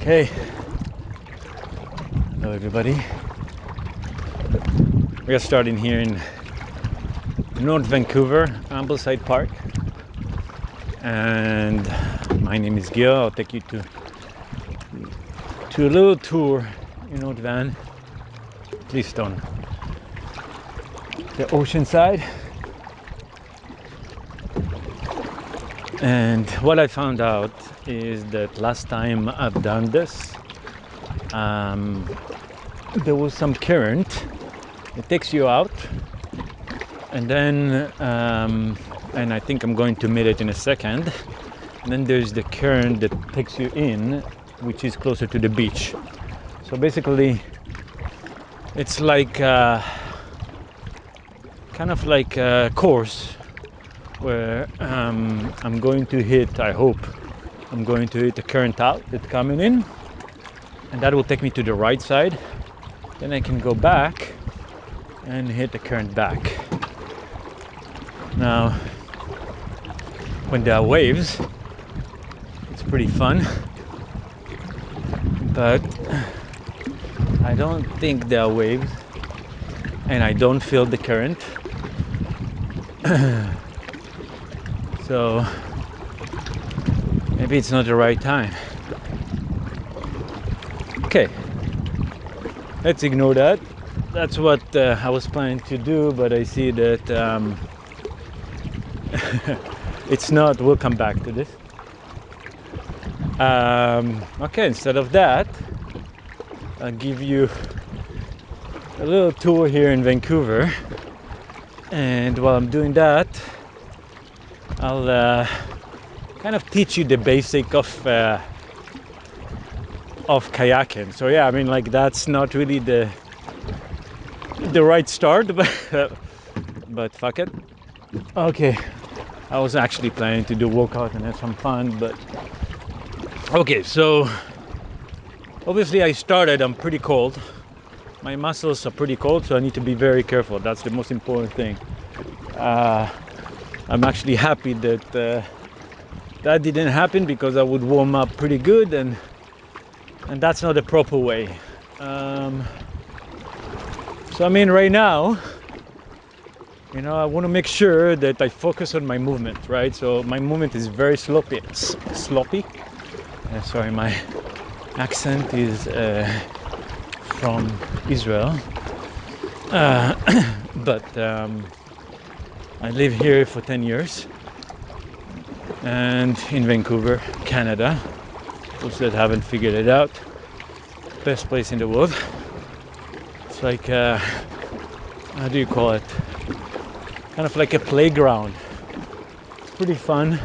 Okay, hello everybody. We are starting here in North Vancouver, Ambleside Park, and my name is Gil. I'll take you to a little tour in North Van, at least on the ocean side. And what I found out is that last time I've done this, there was some current. It takes you out, and then and I think I'm going to meet it in a second. And then there's the current that takes you in, which is closer to the beach. So basically, it's like kind of like a course where I'm going to hit, I hope, I'm going to hit the current out that's coming in, and that will take me to the right side. Then I can go back and hit the current back. Now, when there are waves, it's pretty fun, but I don't think there are waves, and I don't feel the current. So maybe it's not the right time. Okay, let's ignore that. That's what I was planning to do, but I see that it's not. We'll come back to this. Okay, instead of that, I'll give you a little tour here in Vancouver, and while I'm doing that, I'll kind of teach you the basic of kayaking. So yeah, I mean, like, that's not really the right start, but fuck it. Okay, I was actually planning to do workout and have some fun, but okay. So obviously I'm pretty cold. My muscles are pretty cold, so I need to be very careful. That's the most important thing. I'm actually happy that that didn't happen, because I would warm up pretty good, and that's not the proper way. So I mean, right now, you know, I want to make sure that I focus on my movement, right? So my movement is very sloppy. Sorry, my accent is from Israel, but I live here for 10 years, and in Vancouver, Canada. Those that haven't figured it out, best place in the world. It's like how do you call it? Kind of like a playground. It's pretty fun,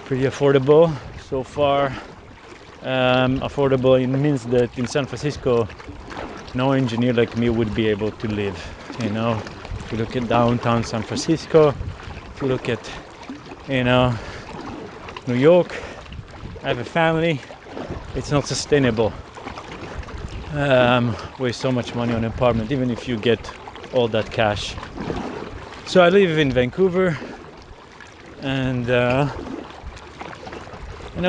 pretty affordable so far. Affordable, it means that in San Francisco, no engineer like me would be able to live. You know, if you look at downtown San Francisco, if you look at, you know, New York, I have a family. It's not sustainable. Waste so much money on an apartment, even if you get all that cash. So I live in Vancouver, and I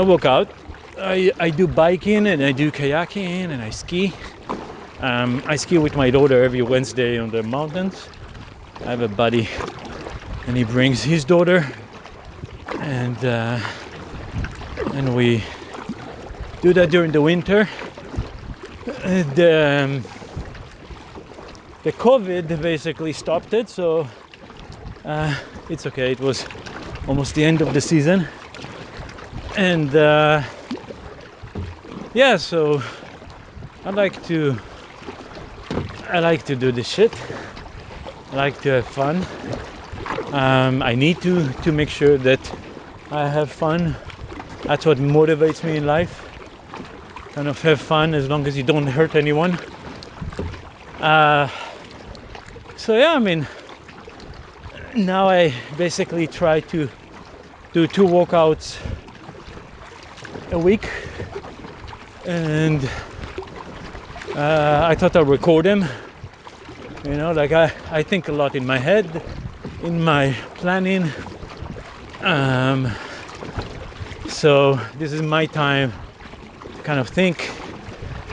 work out. I do biking, and I do kayaking, and I ski. I ski with my daughter every Wednesday on the mountains. I have a buddy, and he brings his daughter, and we do that during the winter. The COVID basically stopped it, so it's okay. It was almost the end of the season, and yeah, so I like to do this shit. I like to have fun. I need to make sure that I have fun. That's what motivates me in life. Kind of have fun as long as you don't hurt anyone. So yeah, I mean, now I basically try to do 2 workouts a week, and I thought I'd record them. You know, like I think a lot in my head, in my planning. So this is my time kind of think,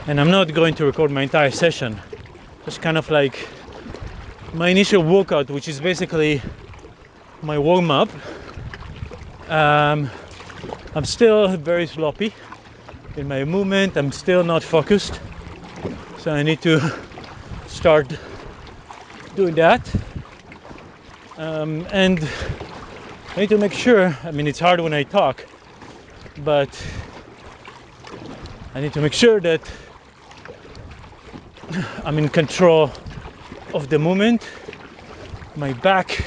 and I'm not going to record my entire session, just kind of like my initial workout, which is basically my warm-up. I'm still very sloppy in my movement. I'm still not focused, so I need to start doing that. And I need to make sure, I mean, it's hard when I talk, but I need to make sure that I'm in control of the movement. My back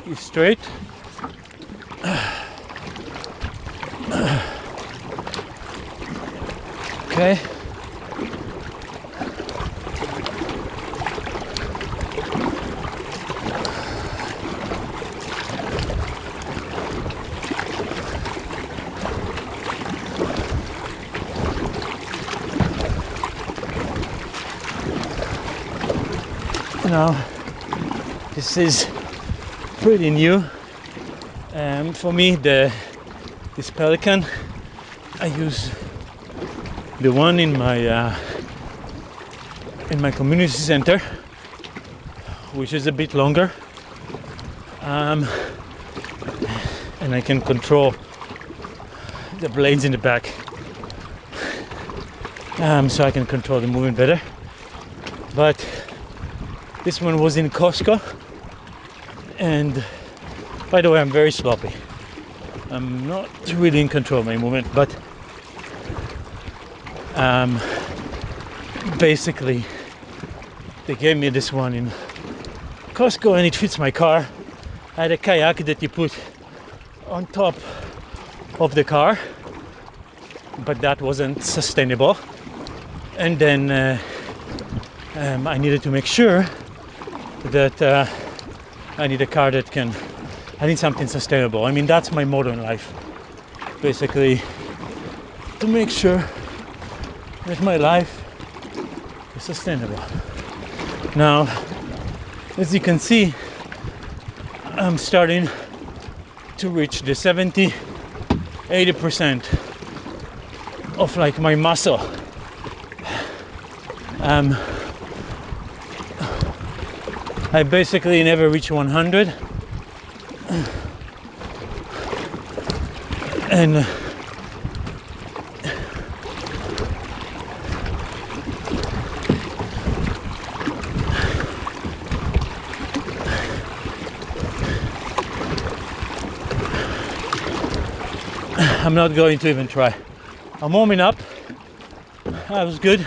is straight. Okay. Now, this is pretty new for me. This Pelican, I use the one in my community center, which is a bit longer, and I can control the blades in the back, so I can control the movement better. But this one was in Costco, and by the way, I'm very sloppy. I'm not really in control of my movement, but basically they gave me this one in Costco and it fits my car. I had a kayak that you put on top of the car, but that wasn't sustainable. And then I needed to make sure that I need a car that I need something sustainable. I mean, that's my motto in life, basically, to make sure that my life is sustainable. Now, as you can see, I'm starting to reach the 70-80% of like my muscle. I basically never reach 100, and I'm not going to even try. I'm warming up. That was good.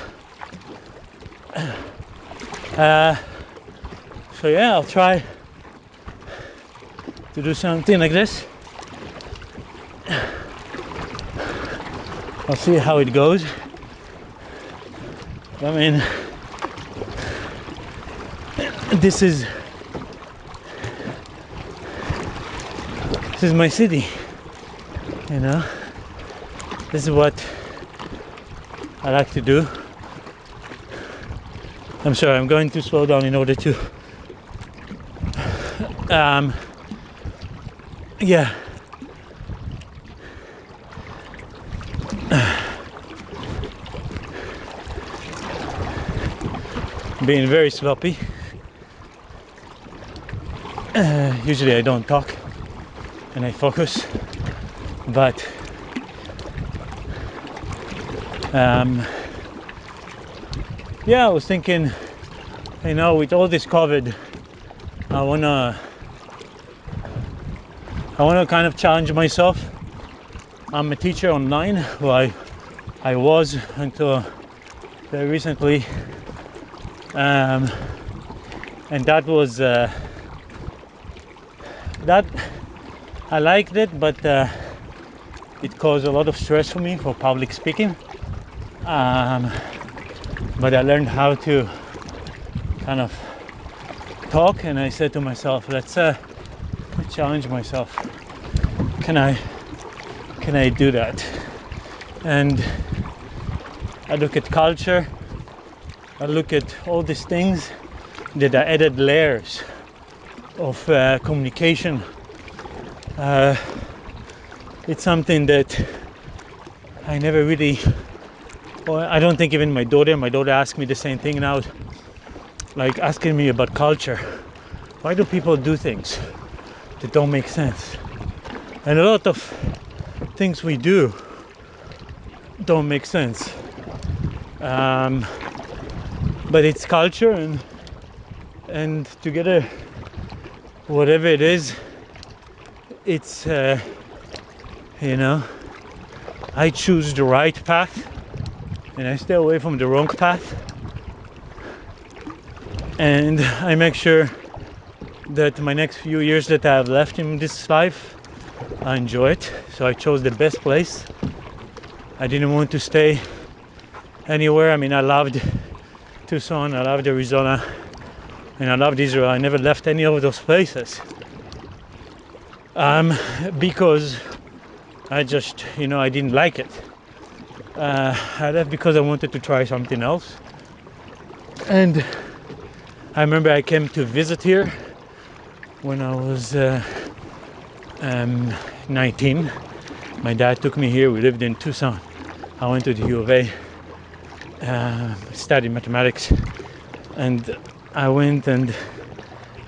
So yeah, I'll try to do something like this. I'll see how it goes. I mean, this is my city, you know. This is what I like to do. I'm sorry, I'm going to slow down in order to yeah. Being very sloppy. Usually I don't talk and I focus, but yeah, I was thinking, you know, with all this COVID, I wanna kind of challenge myself. I'm a teacher online, well, I was until very recently, and that was that I liked it, but it caused a lot of stress for me for public speaking. But I learned how to kind of talk, and I said to myself, let's challenge myself. Can I do that? And I look at culture, I look at all these things that are added layers of communication. It's something that I never really, well, I don't think even my daughter asked me the same thing now, like asking me about culture. Why do people do things that don't make sense? And a lot of things we do don't make sense. But it's culture, and together, whatever it is, it's I choose the right path and I stay away from the wrong path, and I make sure that my next few years that I have left in this life, I enjoy it. So I chose the best place. I didn't want to stay anywhere. I mean, I loved Tucson, I loved Arizona, and I loved Israel. I never left any of those places because I just, I didn't like it. I left because I wanted to try something else. And I remember I came to visit here when I was 19. My dad took me here. We lived in Tucson. I went to the U of A, studied mathematics, and I went and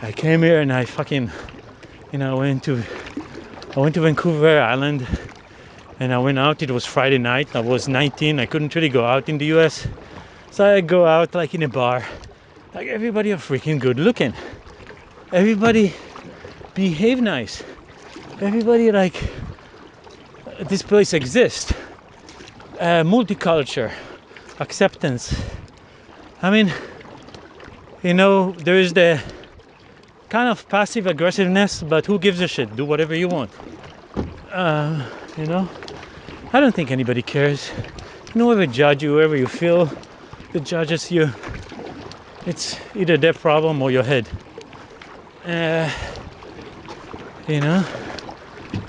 I came here and I fucking, I went to Vancouver Island, and I went out. It was Friday night. I was 19. I couldn't really go out in the US, so I go out like in a bar. Like, everybody are freaking good looking. Everybody behave nice. Everybody, like, this place exists. Multicultural acceptance. I mean, there is the kind of passive aggressiveness, but who gives a shit? Do whatever you want. I don't think anybody cares. Whoever judge you, whoever you feel that judges you, it's either their problem or your head.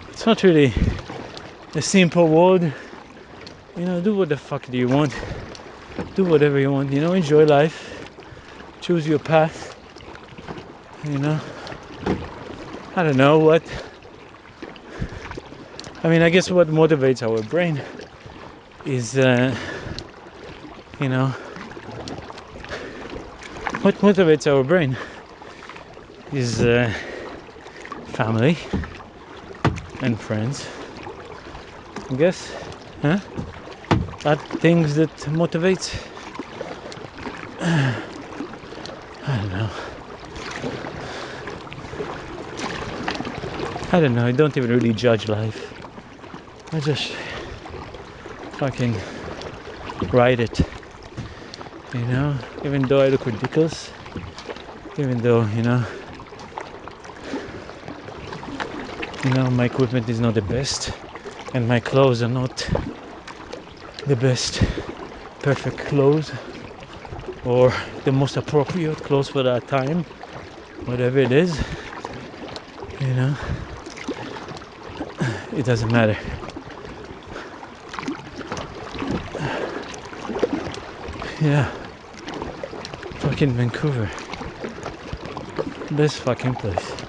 It's not really a simple world. Do what the fuck do you want. Do whatever you want. Enjoy life. Choose your path. I don't know what. I mean, I guess what motivates our brain is, what motivates our brain is family and friends. I guess, huh? Are things that motivates. I don't know. I don't even really judge life. I just fucking ride it. Even though I look ridiculous, even though, my equipment is not the best, and my clothes are not the best perfect clothes or the most appropriate clothes for that time, whatever it is, it doesn't matter. Yeah, fucking Vancouver, best fucking place.